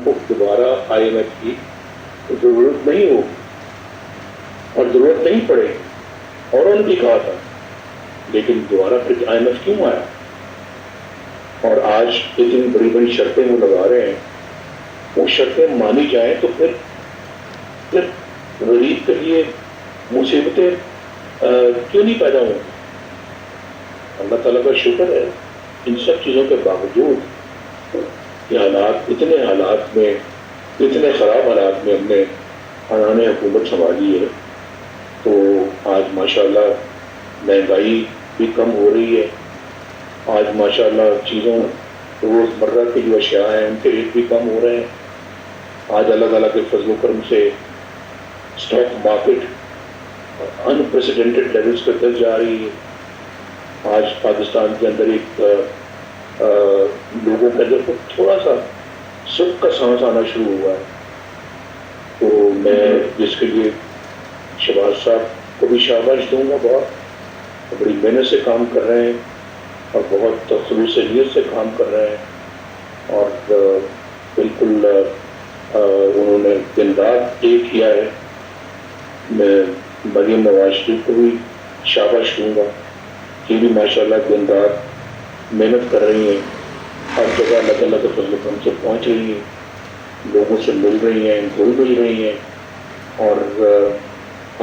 کو دوبارہ IMF کی ضرورت نہیں ہوگی اور ضرورت نہیں پڑے گی، اور انہوں نے بھی کہا تھا، لیکن دوبارہ پھر IMF کیوں آیا؟ اور آج اتنی بڑی بڑی شرطیں وہ لگا رہے ہیں، وہ شرطیں مانی جائیں تو پھر غریب کے لیے مصیبتیں کیوں نہیں پیدا ہوں؟ اللہ تعالیٰ کا شکر ہے ان سب چیزوں کے باوجود کہ اتنے حالات میں، اتنے خراب حالات میں ہم نے عنان حکومت سنبھالی ہے، تو آج ماشاءاللہ مہنگائی بھی کم ہو رہی ہے، آج ماشاءاللہ چیزوں روز مرہ کی جو اشیاء ہیں ان کے ریٹ بھی کم ہو رہے ہیں، آج اللہ تعالیٰ کے فضل و کرم سے اسٹاک مارکیٹ انپریسیڈنٹڈ لیولز پہ تک جا رہی ہے، آج پاکستان کے اندر ایک لوگوں کے اندر تھوڑا سا سکھ کا سانس آنا شروع ہوا ہے، تو میں جس کے لیے شہباز صاحب کو بھی شاباش دوں گا، بہت بڑی محنت سے کام کر رہے ہیں اور بہت خلوص نیت سے کام کر رہے ہیں، اور بالکل انہوں نے دن رات ایک کیا ہے۔ میں مریم نواز شریف کو بھی شاباش دوں گا، یہ بھی ماشاءاللہ دن رات محنت کر رہی ہیں، ہر جگہ اللہ تعالیٰ کے فضل و کرم سے پہنچ رہی ہیں، لوگوں سے مل رہی ہیں، گھل مل رہی ہیں، اور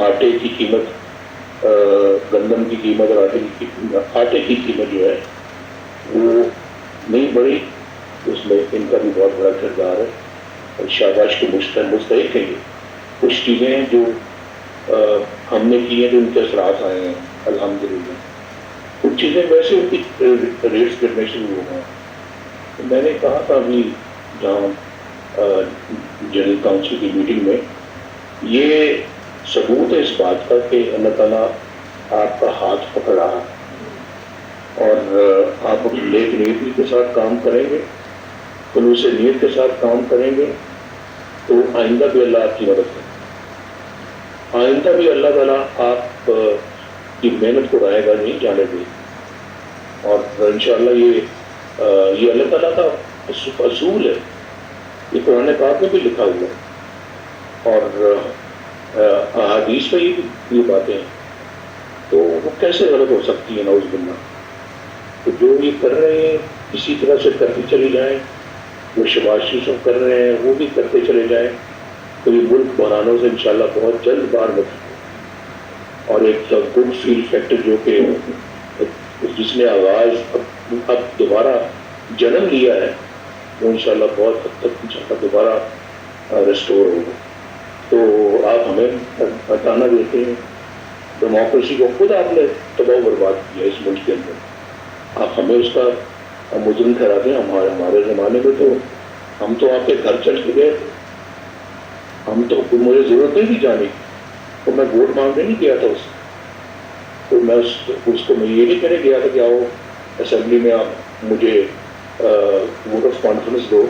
آٹے کی قیمت، گندم کی قیمت اور آٹے کی قیمت جو ہے وہ نہیں بڑھی، اس میں ان کا بھی بہت بڑا کردار ہے، اور شاباش کے مستحق ہیں۔ یہ کچھ چیزیں ہیں جو ہم نے کی ہیں جو ان کے اثرات آئے ہیں الحمدللہ، کچھ چیزیں ویسے ان کی ریٹس گرنے شروع ہو گئے۔ میں نے کہا تھا ابھی جہاں جنرل کاؤنسل کی میٹنگ میں، یہ ثبوت ہے اس بات کا کہ اللہ تعالیٰ آپ کا ہاتھ پکڑ رہا ہے، اور آپ اپنی نیک نیتی کے ساتھ کام کریں گے، خلوص نیت کے ساتھ کام کریں گے، تو آئندہ بھی اللہ آپ کی مدد کرے، آئندہ بھی اللہ تعالیٰ آپ کی محنت کو رائے گا نہیں جانے دے، اور انشاءاللہ یہ اللہ تعالیٰ کا اصول ہے، یہ قرآن پاک میں بھی لکھا ہوا ہے، اور احادیث میں یہ باتیں ہیں، تو وہ کیسے غلط ہو سکتی ہیں؟ نعوذ باللہ۔ تو جو یہ کر رہے ہیں اسی طرح سے کرتے چلے جائیں، وہ شہباز شریف کر رہے ہیں وہ بھی کرتے چلے جائیں، تو یہ ملک بحرانوں سے انشاءاللہ بہت جلد باہر نکلے، اور ایک گڈ فیل فیکٹر جو کہ جس نے آغاز اب دوبارہ جنم لیا ہے، وہ انشاءاللہ بہت حد تک انشاءاللہ دوبارہ ریسٹور ہوگا۔ تو آپ ہمیں بتانا دیتے ہیں، ڈیموکریسی کو خود آپ نے تباہ و برباد کیا اس ملک کے اندر، آپ ہمیں اس کا مجرم ٹھہراتے ہیں۔ ہمارے زمانے میں تو ہم تو آپ کے گھر چل کے گئے، ہم تو مجھے ضرورت نہیں تھی جانے کی، تو میں ووٹ مانگنے نہیں گیا تھا اس سے، تو میں اس کو میں یہ نہیں کہنے گیا تھا کہ آؤ اسمبلی میں آپ مجھے ووٹ آف کانفیڈنس دو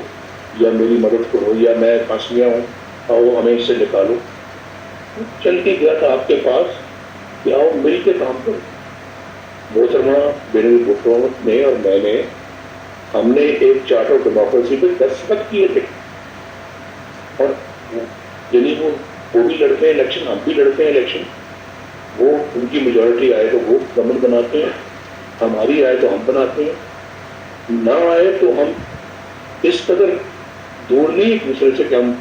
یا میری مدد کرو یا میں پھنس گیا ہوں، آؤ ہمیں اس سے نکالو، چل کے گیا تھا آپ کے پاس کہ آؤ مل کے کام کرو۔ محترمہ بینظیر بھٹو نے اور میں نے، ہم نے ایک چارٹر آف ڈیموکریسی پہ دستخط کیے تھے، اور یعنی وہ بھی لڑتے ہیں الیکشن، ہم بھی لڑتے ہیں الیکشن، وہ ان کی میجورٹی آئے تو وہ گورنمنٹ بناتے ہیں، ہماری آئے تو ہم بناتے ہیں، نہ آئے تو ہم اس قدر دور نہیں ایک دوسرے سے کہ ہم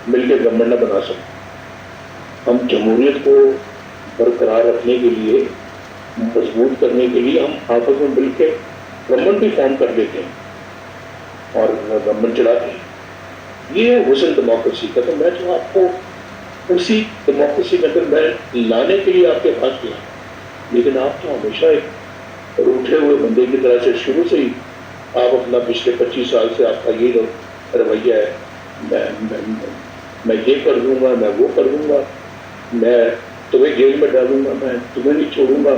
مل کے گورنمنٹ نہ بنا سکیں۔ ہم جمہوریت کو برقرار رکھنے کے لیے، مضبوط کرنے کے لیے ہم آپس میں مل کے گورنمنٹ بھی فارم کر دیتے ہیں اور گورنمنٹ چلاتے ہیں۔ یہ ہے حسن ڈیموکریسی کا۔ تو میں جو آپ کو اسی ڈیموکریسی کے اندر میں لانے کے لیے آپ کے پاس گیا، لیکن آپ تو ہمیشہ ایک روٹھے ہوئے بندے کی طرح سے شروع سے ہی آپ اپنا پچھلے 25 سال سے آپ کا یہ رویہ ہے، میں یہ کر دوں گا، میں وہ کر دوں گا، میں تمہیں جیل میں ڈالوں گا، میں تمہیں نہیں چھوڑوں گا،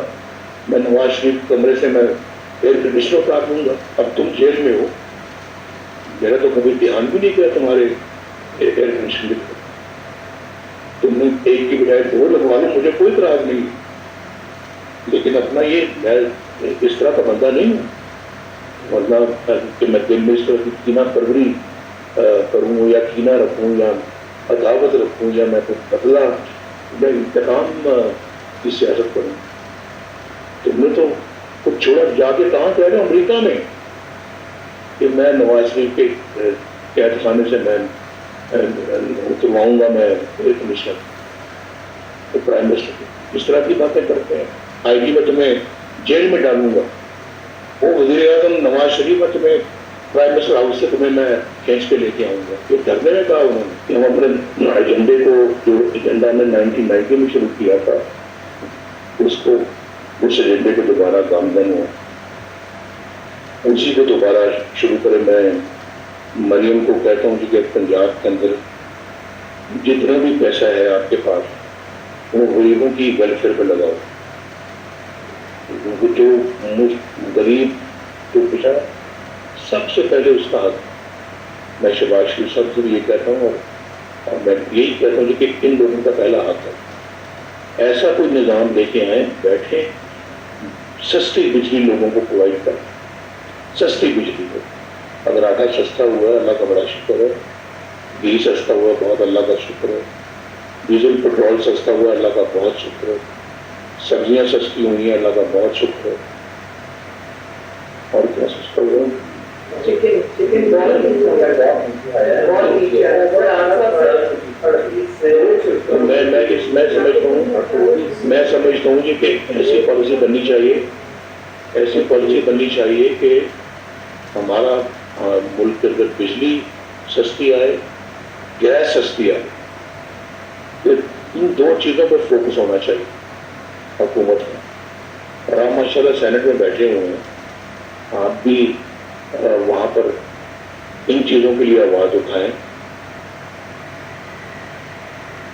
میں نواز شریف کمرے سے میں ایئر کنڈیشنر اتار دوں گا، اب تم جیل میں ہو، میرا تو کبھی دھیان بھی نہیں کیا تمہارے ایئر کنڈیشنر پر، تم نے ایک کی بجائے 2 لگوا لو، مجھے کوئی اعتراض نہیں، لیکن اپنا یہ میں اس طرح کا بندہ نہیں ہوں، ورنہ کہ میں دل میں اس طرح کی کینہ پروری کروں یا کینہ رکھوں یا عداوت رکھوں یا میں کچھ بدلا میں انتقام کی سیاست کروں. تم نے تو کچھ چھوڑا جا کے کہاں کہہ رہے ہو امریکہ میں کہ میں نواز شریف کے قید خانے سے میں اترواؤں گا میں ایئر کمشنر پرائم منسٹر اس طرح کی باتیں کرتے ہیں. آئی ٹی میں تمہیں جیل میں ڈالوں گا. وہ وزیر اعظم نواز شریف میں تمہیں پرائم منسٹر ہاؤس سے تمہیں میں کھینچ کے لے کے آؤں گا. یہ ڈرنے میں کہا انہوں نے کہ ہم اپنے ایجنڈے کو جو ایجنڈا میں 1990 میں شروع کیا تھا اس کو اس ایجنڈے کو دوبارہ گامزن ہو اسی کو دوبارہ شروع کرے. میں مریم کو کہتا ہوں کہ پنجاب کے اندر جتنا بھی پیسہ ہے آپ کے پاس وہ غریبوں کی ویلفیئر پہ لگاؤ. جو غریب جو پوچھا سب سے پہلے اس کا حق میں شہباز شریف صاحب سے بھی یہ کہتا ہوں اور میں یہی کہتا ہوں کہ ان لوگوں کا پہلا حق ہے. ایسا کوئی نظام لے کے آئیں بیٹھیں سستی بجلی لوگوں کو پرووائڈ کریں. سستی بجلی کو اگر آٹا سستا ہوا ہے اللہ کا بڑا شکر ہے. گھی سستا ہوا بہت اللہ کا شکر ہے. ڈیزل پیٹرول سستا ہوا اللہ کا بہت شکر ہے. سبزیاں سستی ہوئی ہیں اللہ کا بہت شکر ہے. اور کیا سستا ہوا میں سمجھتا ہوں کہ ایسی پالیسی بننی چاہیے کہ ہمارا ملک کے اندر بجلی سستی آئے گیس سستی آئے. ان دو چیزوں پر فوکس ہونا چاہیے حکومت میں. اور آپ ماشاء اللہ سینٹ میں بیٹھے ہوئے ہیں آپ بھی وہاں پر ان چیزوں کے لیے آواز اٹھائیں